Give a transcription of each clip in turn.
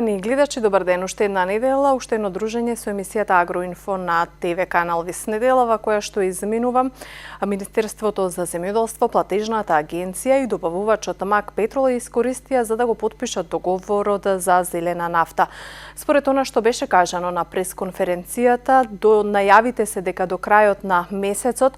Почитувани гледачи, добар ден. Уште една недела, уште едно дружење со емисијата Агроинфо на ТВ канал Вис неделава, која што изминува Министерството за земјоделство, платежната агенција и добавувачот МАК Петрол искористија за да го потпишат договорот за зелена нафта. Според она што беше кажано на пресконференцијата, до најавите се дека до крајот на месецот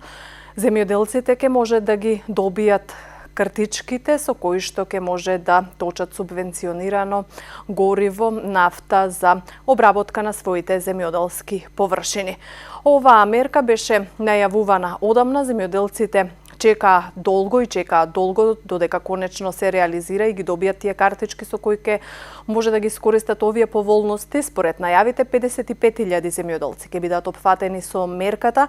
земјоделците ќе може да ги добијат картичките со кои што ќе може да точат субвенционирано гориво, нафта за обработка на своите земјоделски површини. Оваа мерка беше најавувана одамна, земјоделците чекаа долго додека конечно се реализира и ги добијат тие картички со кои ќе може да ги искористат овие поволности. Според најавите 55.000 земјоделци ќе бидат опфатени со мерката,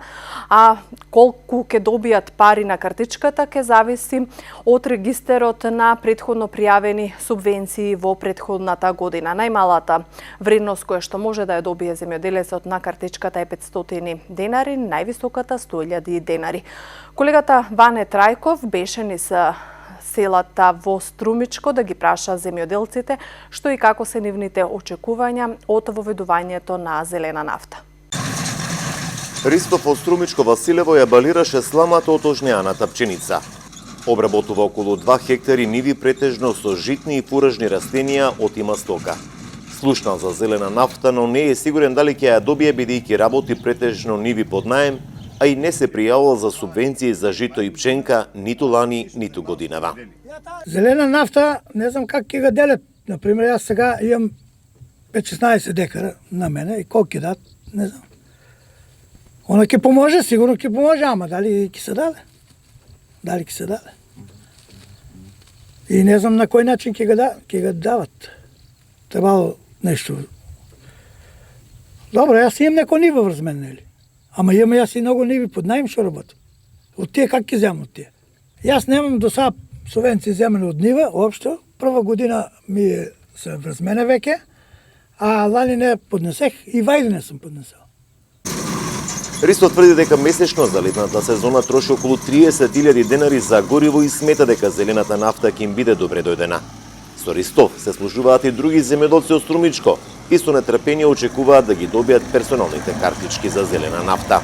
а колку ќе добијат пари на картичката ќе зависи од регистерот на претходно пријавени субвенции во претходната година. Најмалата вредност која што може да ја добие земјоделецот на картичката е 500 денари, највисоката 100.000 денари. Колегата Ване Трајков беше низ селата во Струмичко да ги праша земјоделците што и како се нивните очекувања од воведувањето на зелена нафта. Ристов од Струмичко Василево ја балираше сламата од ожнеаната пченица. Обработува околу 2 хектари ниви претежно со житни и фуражни растенија од има стока. Слушнал за зелена нафта, но не е сигурен дали ќе ја добие бидејќи работи претежно ниви под наем, а и не се пријавил за субвенции за жито и пченка ниту лани, ниту годинава. Зелена нафта, не знам как ќе го делят. Например, јас сега имам 5-16 декара на мене и колку ќе дат, не знам. Она ќе поможе, сигурно ќе поможе, ама дали ќе се даде? Дали ќе се даде? И не знам на кој начин ќе го дават. Требало нешто. Добро, јас имам неко ниво врз мен, нели? Ама имам јас и многу ниви под најм што работам. Од тие как ќе земам од тие? Јас немам до сега субвенции земени од нива, општо. Прва година ми се врз мене веќе, а лани не поднесех и вајде не сум поднесел. Ристо тврди дека месечно за летната сезона троши околу 30.000 денари за гориво и смета дека зелената нафта ќе им биде добре дојдена. Со Ристов се служуваат и други земјоделци од Струмичко и со нетрпение очекуваат да ги добијат персоналните картички за зелена нафта.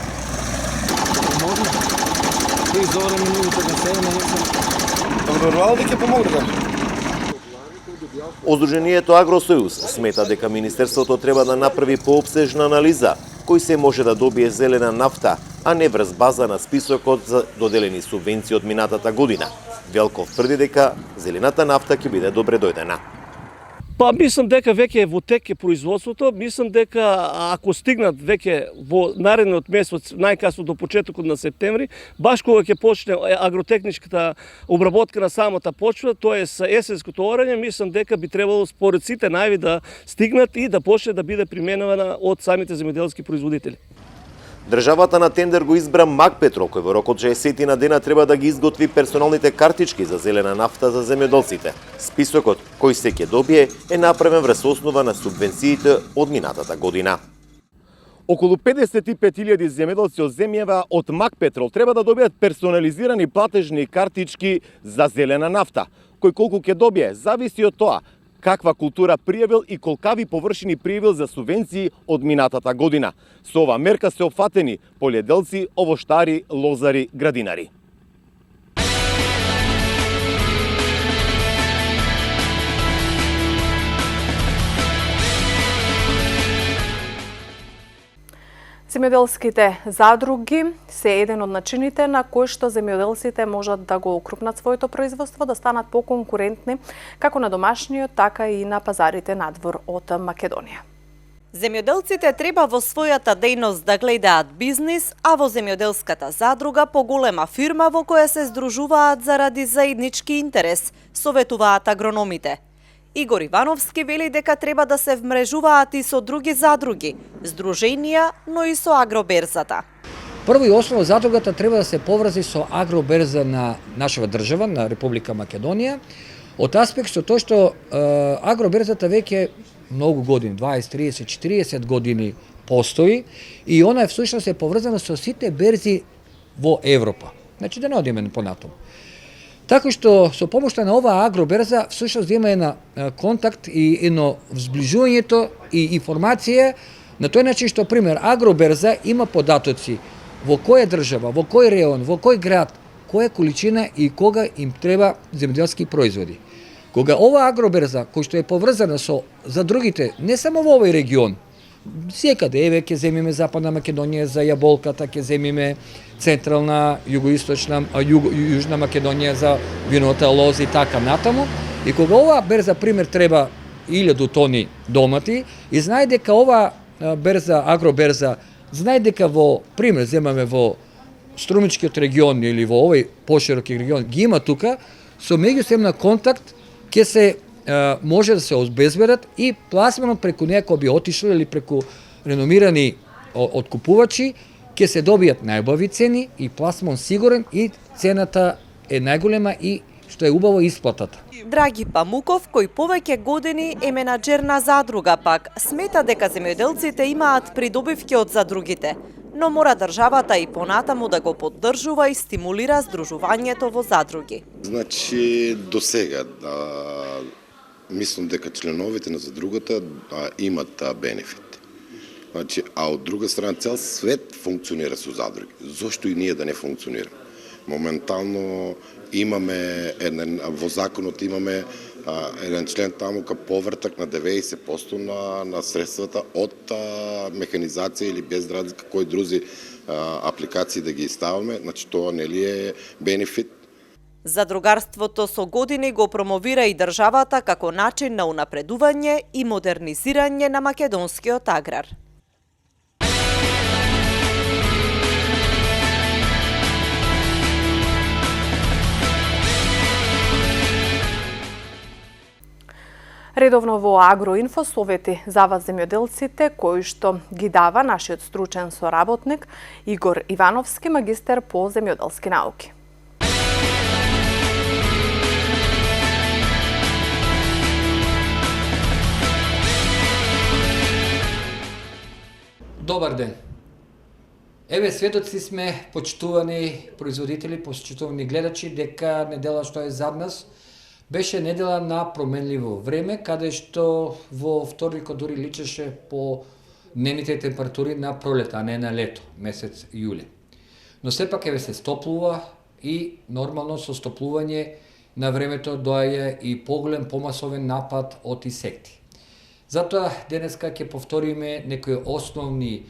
Одруженијето Агросојуз смета дека Министерството треба да направи поопсежна анализа кој се може да добие зелена нафта, а не врз база на списокот за доделени субвенции од минатата година. Велков тврди дека зелената нафта ќе биде добре дојдена. Па мислам дека веќе во тек е производството, мислам дека ако стигнат веќе во наредниот месец, најкасно до почетокот на септември, баш кога ќе почне агротехничката обработка на самата почва, тоа е есенското орање, мислам дека би требало според сите најави да стигнат и да почне да биде применувана од самите земјоделски производители. Државата на тендер го избра МАК Петрол, кој во рокот 60 на дена треба да ги изготви персоналните картички за зелена нафта за земјоделците. Списокот кој се ќе добие е направен врз основа на субвенциите од минатата година. Околу 55.000 земјоделци од земјава од МАК Петрол треба да добијат персонализирани платежни картички за зелена нафта. Кој колку ќе добие зависи од тоа каква култура пријавил и колкави површини пријавил за субвенции од минатата година. Со ова мерка се опфатени полједелци, овоштари, лозари, градинари. Земјоделските задруги се еден од начините на кои што земјоделците можат да го окрупнат своето производство, да станат поконкурентни како на домашниот, така и на пазарите надвор од Македонија. Земјоделците треба во својата дејност да гледаат бизнис, а во земјоделската задруга поголема фирма во која се здружуваат заради заеднички интерес, советуваат агрономите. Игор Ивановски вели дека треба да се вмрежуваат и со други задруги, здруженија, но и со агроберзата. Прво и основно задругата треба да се поврзи со агроберза на нашава држава, на Република Македонија, од аспект со тоа што агроберзата веќе многу години, 20, 30, 40 години постои и она всушност е поврзана со сите берзи во Европа. Значи да не одиме понатаму. Така што со помошта на оваа агроберза всушност има една контакт и едно взближувањето и информација на тој начин што, пример, агроберза има податоци во која држава, во кој реон, во кој град, која количина и кога им треба земјоделски производи. Кога ова агроберза, кој што е поврзана со за другите, не само во овој регион, секаде, еве, ќе земиме Западна Македонија за јаболката, ќе земиме Централна, Југоисточна, Јужна Македонија за вината, лози и така натаму. И кога ова берза, пример, треба 1000 тони домати, и знае дека ова берза, агроберза, знае дека во, пример, земаме во Струмичкиот регион или во овој пошироки регион, ги има тука, со меѓусебна контакт ќе се може да се обезбедат и пласмано преку неја кој би отишло или преку реномирани откупувачи, ќе се добијат најубави цени и пласмон сигурен и цената е најголема и што е убаво исплатата. Драги Памуков, кој повеќе години е менаџер на задруга пак, смета дека земјоделците имаат придобивки од задругите, но мора државата и понатаму да го поддржува и стимулира здружувањето во задруги. Значи, до сега, мислам дека членовите на задругата имат бенефит. Значи, а од друга страна, цел свет функционира со задруги. Зошто и ние да не функционираме? Моментално имаме, во законот имаме еден член таму ка повртак на 90% на средствата од механизација или без разлика кои други апликации да ги ставаме, значи тоа нели е бенефит. Задругарството со години го промовира и државата како начин на унапредување и модернизирање на македонскиот аграр. Редовно во Агроинфо совети за вас земјоделците кои што ги дава нашиот стручен соработник Игор Ивановски, магистер по земјоделски науки. Добар ден. Еве, сведоци сме, почитувани производители, почитувани гледачи, дека недела што е зад нас беше недела на променливо време, каде што во вторникот дури личеше по дневните температури на пролета, а не на лето, месец јули. Но сепак еве се стоплува и нормално со стоплување на времето доаѓа и поголем помасовен напад од инсекти. Затоа денеска ќе повториме некои основни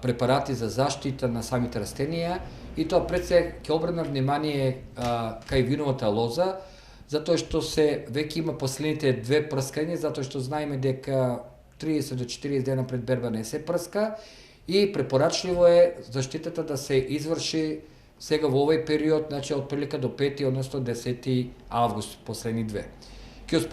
препарати за заштита на самите растенија и тоа пред се ќе обрнем внимание кај виновата лоза, затоа што се веќе има последните 2 прскања, затоа што знаеме дека 30 до 40 дена пред берба не се прска и препорачливо е заштитата да се изврши сега во овој период, значи од прилика до 5, односно 10 август, последни 2. Ќе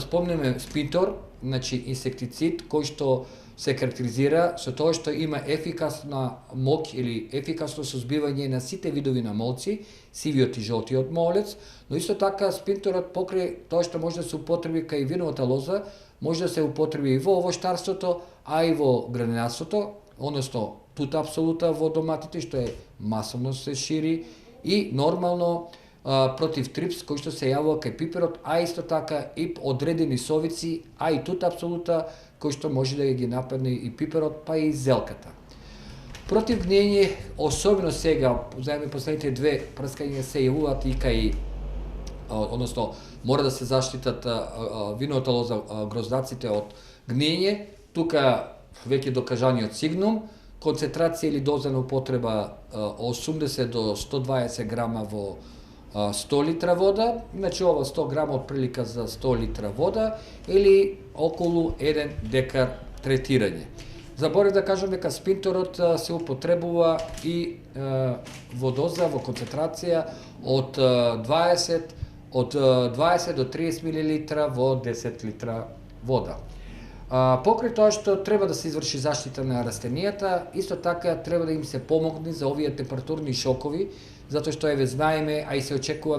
спомнеме Спинтор, значи инсектицид кој што се карактеризира со тоа што има ефикасна моќ или ефикасно сузбивање на сите видови на молци, сивиот и жолтиот молец, но исто така спинторот покрај тоа што може да се употреби кај виновата лоза, може да се употреби и во овоштарството, а и во градинарството, односно тута апсолута во доматите што е масовно се шири и нормално против трипс кој што се јавува кај пиперот, а исто така и одредени совици, а и тута апсолута кој што може да ги нападне и пиперот, па и зелката. Против гниење, особено сега, заедно последните 2 прскања се јавуваат и кај, односно мора да се заштитат виновата лоза, гроздаците од гниење. Тука веќе докажаниот сигнум, концентрација или доза на употреба 80 до 120 грама во 100 литра вода, значи ова 100 грама од прилика за 100 литра вода или околу 1 декар третирање. Заборев да кажам дека спинторот се употребува и во доза, во концентрација од 20 до 30 мл во 10 литра вода. Покрај тоа што треба да се изврши заштита на растенијата, исто така треба да им се помогне за овие температурни шокови, затоа што еве знаеме, а и се очекува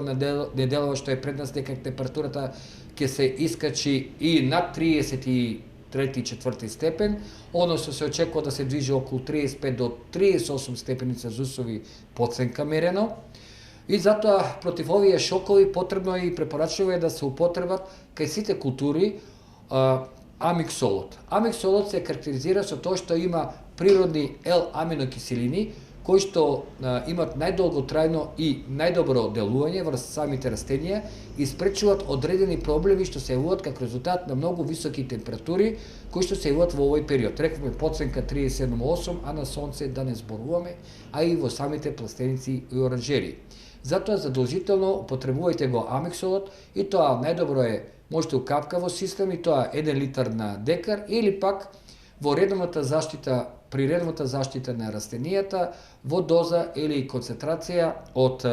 неделава што е пред нас дека температурата ќе се искачи и над 33-4 степен, односно се очекува да се движи околу 35 до 38 степени Целзиусови подценка мерено. И затоа против овие шокови потребно е и препорачливо е да се употребат кај сите култури амиксолот. Амиксолот се карактеризира со тоа што има природни L-аминокиселини кои што имат најдолготрајно и најдобро делување врз самите растенија и спречуваат одредени проблеми што се јавуваат како резултат на многу високи температури кои што се јавуваат во овој период. Рековме подценка 37,8, а на сонце да не зборуваме, а и во самите пластеници и оранжерии. Затоа задолжително употребувајте го амиксолот и тоа најдобро е можете у капка во систем и тоа 1 литар на декар или пак во редовната заштита при редовната заштита на растенијата во доза или концентрација од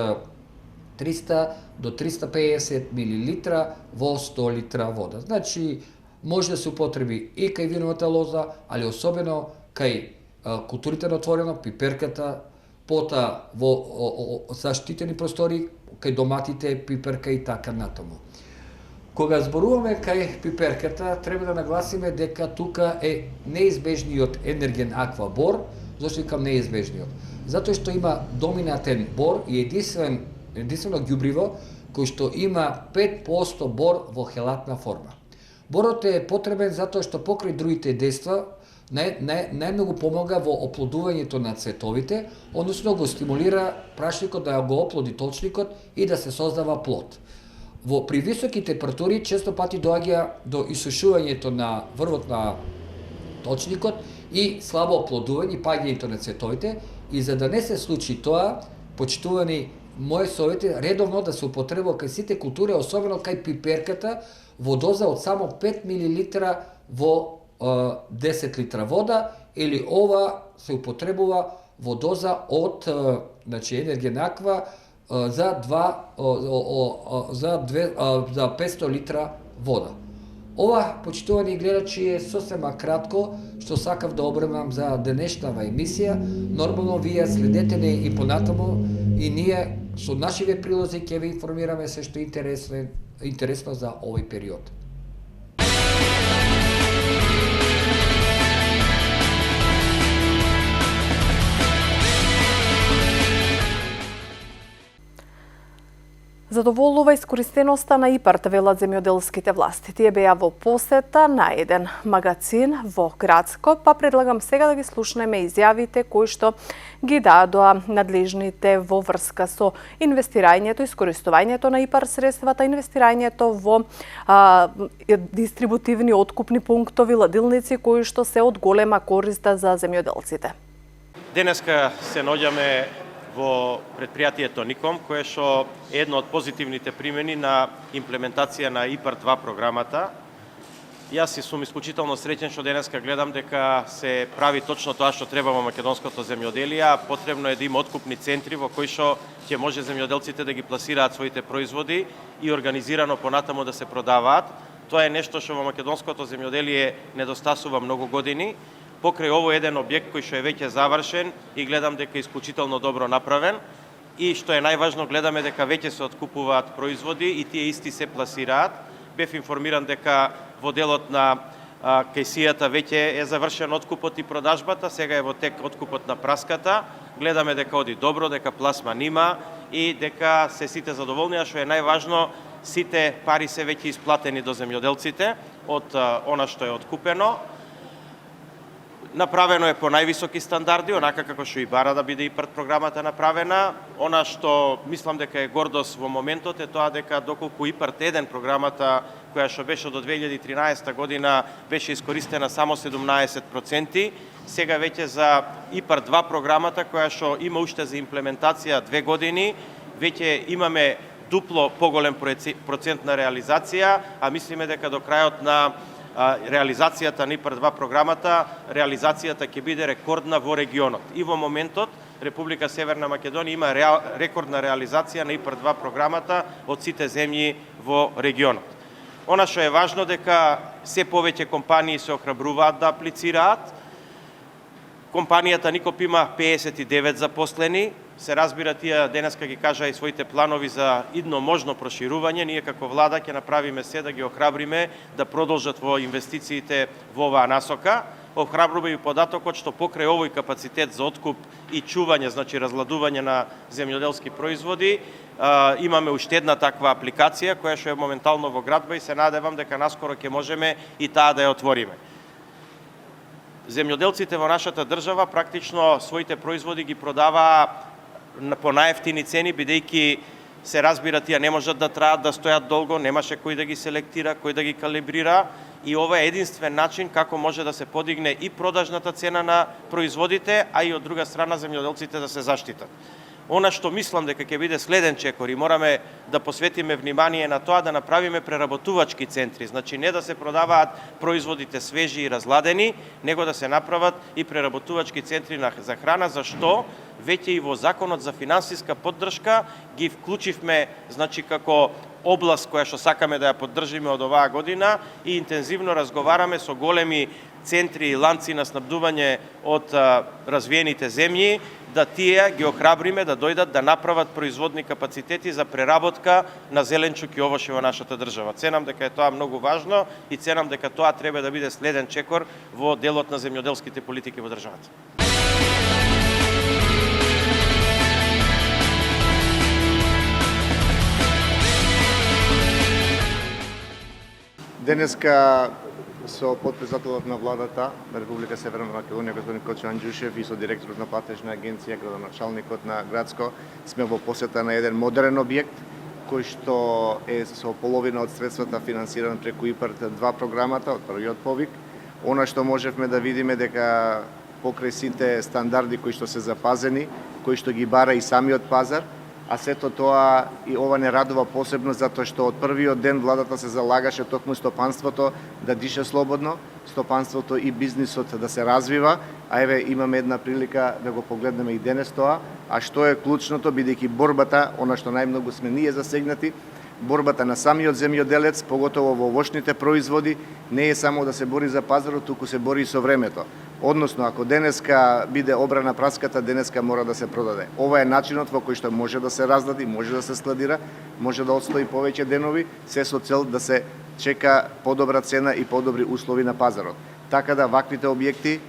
300 до 350 мл во 100 литра вода. Значи, може да се употреби и кај виновата лоза, али особено кај културите на отворено, пиперката, пота во заштитени простори, кај доматите, пиперка и така натаму. Кога зборуваме кај пиперката, треба да нагласиме дека тука е неизбежниот енерген аква бор. Зошто викам неизбежниот? Затоа што има доминатен бор и единствено ѓубриво кој што има 5% бор во хелатна форма. Борот е потребен затоа што покрај другите дејства најмногу помага во оплодувањето на цветовите, односно го стимулира прашникот да го оплоди точникот и да се создава плод. При високи температури често пати доаѓа до исушувањето на врвот на точникот и слабо оплодување и паѓањето на цветовите, и за да не се случи тоа, почитувани мои совети редовно да се употребува кај сите култури, особено кај пиперката, во доза од само 5 мл во 10 литра вода, или ова се употребува во доза од енерген аква за 500 литра вода. Ова, почитувани гледачи, е сосема кратко што сакав да обрнам за денешнава емисија. Нормално вие следете не и понатаму и ние со нашиве прилози ќе ви информираме се што интересно за овој период. Задоволува искористеноста на ИПАРТ, велат земјоделските власти. Тие беа во посета на еден магазин во Градско, па предлагам сега да ги слушнеме изјавите кои што ги дадоа надлежните во врска со инвестирањето, искористувањето на ИПАРТ средствата, инвестирањето во дистрибутивни откупни пунктови, ладилници кои што се од голема користа за земјоделците. Денеска се наоѓаме во предпријатието Ником, кое што е едно од позитивните примени на имплементација на ИПАРТ 2 програмата. Јас сум исклучително среќен што денеска гледам дека се прави точно тоа што треба во македонското земјоделие. Потребно е да има откупни центри во кои што ќе може земјоделците да ги пласираат своите производи и организирано понатаму да се продаваат. Тоа е нешто што во македонското земјоделие недостасува многу години. Покрај ово еден објект кој што е веќе завршен и гледам дека е исклучително добро направен и што е најважно гледаме дека веќе се откупуваат производи и тие исти се пласираат. Бев информиран дека во делот на кајсијата веќе е завршен откупот и продажбата, сега е во тек откупот на праската. Гледаме дека оди добро, дека пласман има и дека се сите задоволни, а што е најважно, сите пари се веќе исплатени до земјоделците од она што е откупено. Направено е по највисоки стандарди, онака како што и бара да биде ИПАРТ програмата направена. Она што мислам дека е гордост во моментот е тоа дека доколку ИПАРТ 1 програмата, која што беше до 2013 година, беше искористена само 17%, сега веќе за ИПАРТ 2 програмата, која што има уште за имплементација 2 години, веќе имаме дупло поголем процент на реализација, а мислиме дека до крајот на реализацијата на ИПАРТ 2 програмата, реализацијата ќе биде рекордна во регионот. И во моментот Република Северна Македонија има рекордна реализација на ИПАРТ 2 програмата од сите земји во регионот. Она што е важно дека се повеќе компании се охрабруваат да аплицираат. Компанијата Никоп има 59 запослени. Се разбира, тие денеска ги кажа и своите планови за идно можно проширување. Ние како влада ќе направиме се да ги охрабриме да продолжат во инвестициите во оваа насока. Охрабрува и податокот што покрај овој капацитет за откуп и чување, значи разладување на земјоделски производи, имаме уште една таква апликација која што е моментално во градба и се надевам дека наскоро ќе можеме и таа да ја отвориме. Земјоделците во нашата држава практично своите производи ги продаваа по најефтини цени, бидејќи се разбира тие не можат да траат да стојат долго, немаше кој да ги селектира, кој да ги калибрира и ова е единствен начин како може да се подигне и продажната цена на производите, а и од друга страна земјоделците да се заштитат. Она што мислам дека ќе биде следен чекор и мораме да посветиме внимание на тоа да направиме преработувачки центри, значи не да се продаваат производите свежи и разладени, него да се направат и преработувачки центри за храна, зашто веќе и во Законот за финансиска поддршка ги вклучивме, значи како област која што сакаме да ја поддржиме од оваа година и интензивно разговараме со големи центри и ланци на снабдување од развиените земји, да тие ги охрабриме да дојдат да направат производни капацитети за преработка на зеленчук и овошје во нашата држава. Ценам дека е тоа многу важно и ценам дека тоа треба да биде следен чекор во делот на земјоделските политики во државата. Денеска со потпредседателот на владата на Република Северна Македонија, господин Кочо Анџушев, и со директорот на платежна агенција, градоначалникот на Градско, сме во посета на еден модерен објект, кој што е со половина од средствата финансиран преку ИПАРТ 2 програмата, од првиот повик. Она што можевме да видиме дека покрај сите стандарди кои што се запазени, кои што ги бара и самиот пазар, а сето тоа и ова не радува посебно затоа што од првиот ден владата се залагаше токму стопанството да дише слободно, стопанството и бизнисот да се развива, а еве имаме една прилика да го погледнеме и денес тоа, а што е клучното бидејќи борбата, она што најмногу сме ние засегнати, борбата на самиот земјоделец, поготово во овошните производи, не е само да се бори за пазарот, туку се бори и со времето. Односно, ако денеска биде обрана праската, денеска мора да се продаде. Ова е начинот во кој што може да се раздади, може да се складира, може да отстои повеќе денови, се со цел да се чека подобра цена и подобри услови на пазарот. Така да ваквите објекти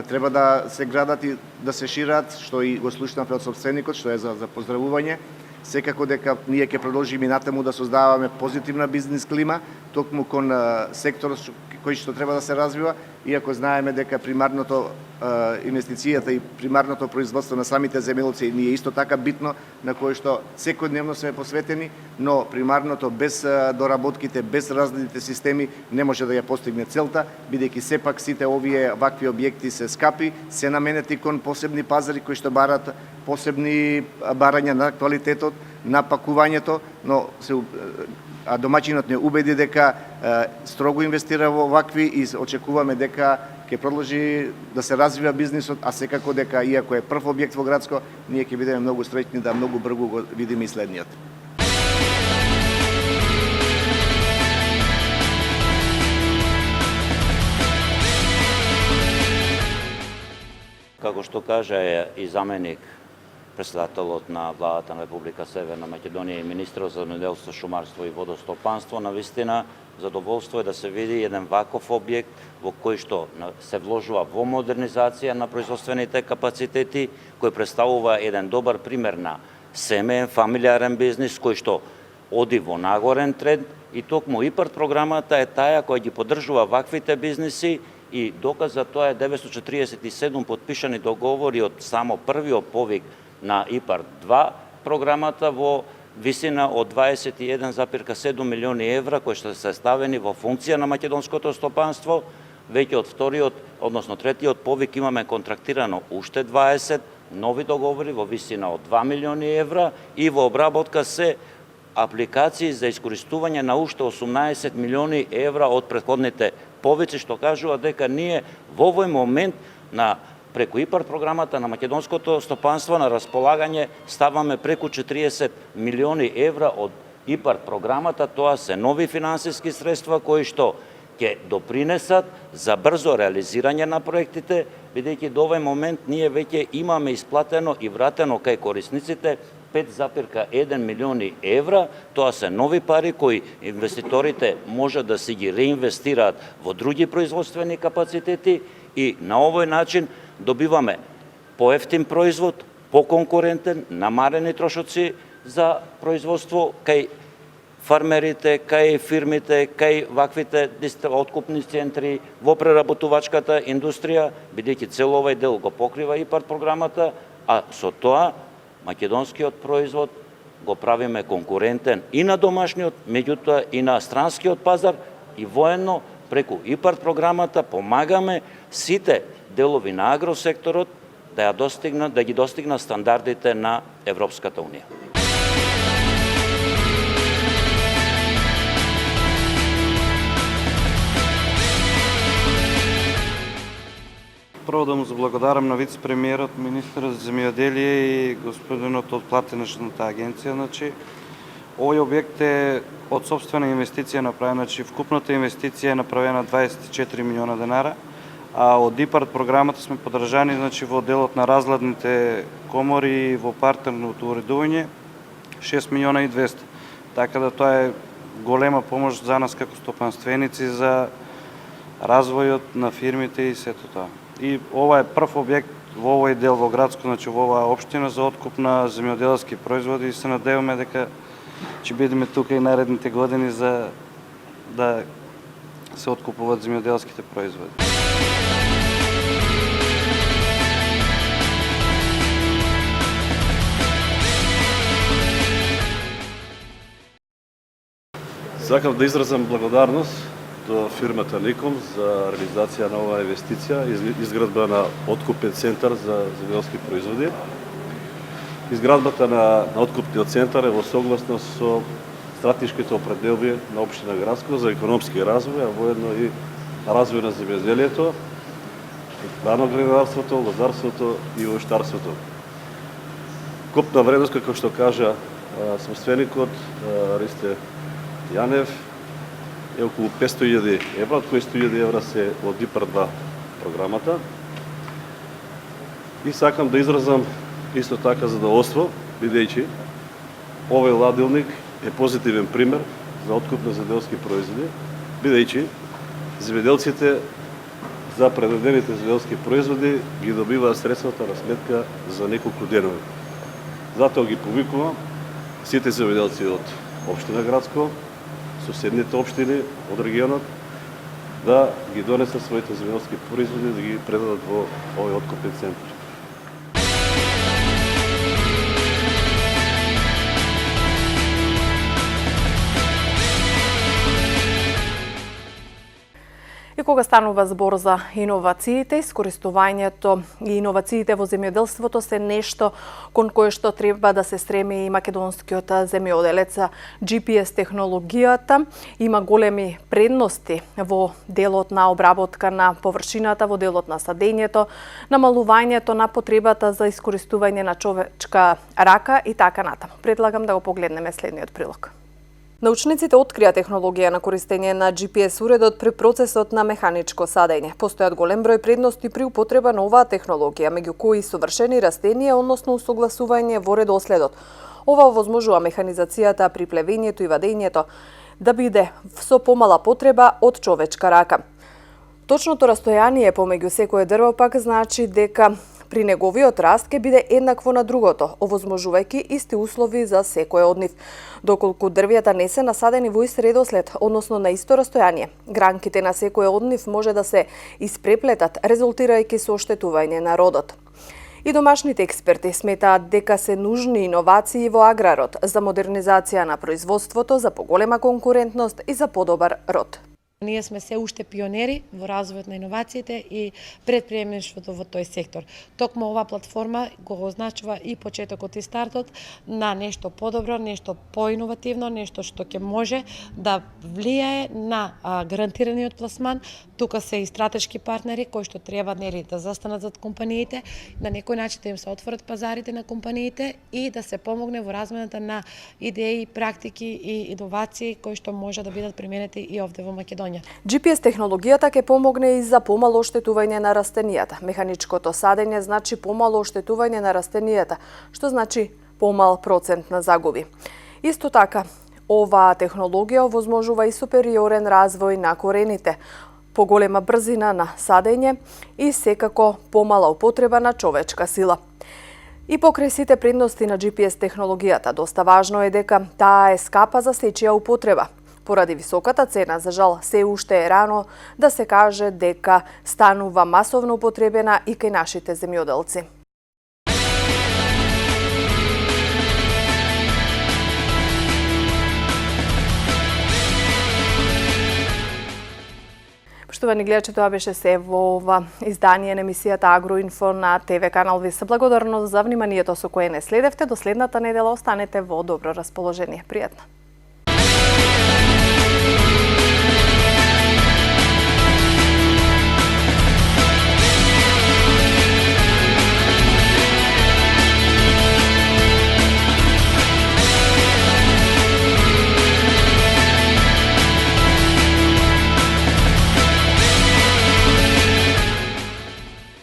треба да се градат и да се шират, што и го слушнавме од собственикот, што е за поздравување. Секако дека ние ќе продолжиме натаму да создаваме позитивна бизнис клима, токму кон секторот кој што треба да се развива, иако знаеме дека примарното инвестицијата и примарното производство на самите земјоделци ни е исто така битно, на кое што секојдневно сме посветени, но примарното без доработките, без различните системи не може да ја постигне целта, бидејќи сепак сите овие вакви објекти се скапи, се наменети кон посебни пазари кои што барат посебни барања на квалитетот, на пакувањето, но а домаќинот не убеди дека строго инвестира во вакви и очекуваме дека ќе продолжи да се развива бизнисот, а секако дека иако е прв објект во Градско, ние ќе бидеме многу среќни да многу брзо го видиме и следниот. Како што кажа и заменик председателот на владата на Република Северна Македонија и министрот за земјоделство, шумарство и водостопанство, навистина задоволство е да се види еден ваков објект во кој што се вложува во модернизација на производствените капацитети, кој представува еден добар пример на семеен, фамилиарен бизнис кој што оди во нагорен тренд и токму ИПАРТ програмата е таа која ги поддржува ваквите бизниси и доказ за тоа е 947 подпишани договори од само првиот повик на ИПАРТ 2 програмата во висина од 21,7 милиони евра кои што се ставени во функција на македонското стопанство. Веќе од вториот, односно третиот повик имаме контрактирано уште 20 нови договори во висина од 2 милиони евра и во обработка се апликации за искористување на уште 18 милиони евра од претходните повици, што кажува дека ние во овој момент преку ИПАРТ програмата на македонското стопанство на располагање ставаме преку 40 милиони евра од ИПАРТ програмата. Тоа се нови финансиски средства кои што ќе допринесат за брзо реализирање на проектите, бидејќи до овој момент ние веќе имаме исплатено и вратено кај корисниците 5,1 милиони евра. Тоа се нови пари кои инвеститорите можат да си ги реинвестираат во други производствени капацитети и на овој начин добиваме поевтин производ, поконкурентен, намалени трошоци за производство кај фармерите, кај фирмите, кај ваквите откупни центри во преработувачката индустрија, бидејќи цел овој дел го покрива ИПАРД програмата, а со тоа македонскиот производ го правиме конкурентен и на домашниот, меѓутоа и на странскиот пазар, и военно преку ИПАРД програмата помагаме сите делови на агросекторот да ги достигнат стандардите на Европската унија. Прво да му заблагодарам на вице-премиерот, министерот за земјоделие и господинот од платежната агенција. Овој објект е од сопствена инвестиција направена, вкупната инвестиција е направена 24 милиона денара, а од ИПАРД програмата сме подржани во делот на разладните комори и во партерното уредување 6 милиона и 200. Така да тоа е голема помош за нас како стопанственици за развојот на фирмите и сето тоа. И ова е прв објект во овој дел во Градско, во оваа општина за откуп на земјоделски производи и се надеваме дека ќе бидеме тука и наредните години за да се откупуваат земјоделските производи. Сакам да изразам благодарност до фирмата Ником за реализација на оваа инвестиција, изградба на откупен центар за земјоделски производи. Изградбата на откупниот центар е во согласност со стратешките определби на општина Градско за економски развој, а воедно и развој на земјоделието, раноградарството, лозарството и овоштарството. Купна вредност, како што кажа собственикот Ристе Јанев, е околу 500.000 евра, од кои 100.000 евра се од ИПАРД-2 програмата. И сакам да изразам исто така задоволство, бидејќи овој ладилник е позитивен пример за откуп на земјоделски производи, бидејќи земјоделците за предадените земјоделски производи ги добиваат средствата на сметка за неколку денови. Затоа ги повикувам сите земјоделци од општина Градско, соседните општини од регионот, да ги донесат своите земјоделски производи, да ги предадат во овој откупен центар. И кога станува збор за иновациите, искористувањето и иновациите во земјоделството се нешто кон кое што треба да се стреми и македонскиот земјоделец. GPS технологијата има големи предности во делот на обработка на површината, во делот на садењето, намалувањето на потребата за искористување на човечка рака и така натаму. Предлагам да го погледнеме следниот прилог. Научниците открија технологија на користење на GPS уредот при процесот на механичко садење. Постојат голем број предности при употреба на оваа технологија, меѓу кои совршени растенија, односно усогласување во редоследот. Ова овозможува механизацијата при плевењето и вадењето да биде со помала потреба од човечка рака. Точното растојание помеѓу секое дрво пак значи дека при неговиот раст ќе биде еднакво на другото, овозможувајќи исти услови за секој од нив. Доколку дрвјата не се насадени во ист редослед, односно на исто растојание, гранките на секој од нив може да се испреплетат, резултирајќи со оштетување на родот. И домашните експерти сметаат дека се нужни иновации во аграрот за модернизација на производството, за поголема конкурентност и за подобар род. Ние сме се уште пионери во развојот на иновациите и предприемништвото во тој сектор. Токму оваа платформа го означува и почетокот и стартот на нешто подобро, нешто поиновативно, нешто што ќе може да влијае на гарантираниот пласман. Тука се и стратешки партнери кои што треба да застанат зад компаниите, на некој начин да им се отворат пазарите на компаниите и да се помогне во размената на идеи, практики и иновации кои што може да бидат применети и овде во Македонија. GPS технологијата ќе помогне и за помало оштетување на растенијата. Механичкото садење значи помало оштетување на растенијата, што значи помал процент на загуби. Исто така, оваа технологија овозможува и супериорен развој на корените. поголема брзина на садење и секако помала употреба на човечка сила. И покрај сите предности на GPS технологијата, доста важно е дека таа е скапа за сечија употреба. Поради високата цена, за жал, се уште е рано да се каже дека станува масовно употребена и кај нашите земјоделци. Поштовани гледачи, тоа беше се во ова издание на емисијата Агроинфо на ТВ канал ВИС. Благодарност за вниманието со кое не следевте. До следната недела останете во добро расположение. Пријатно.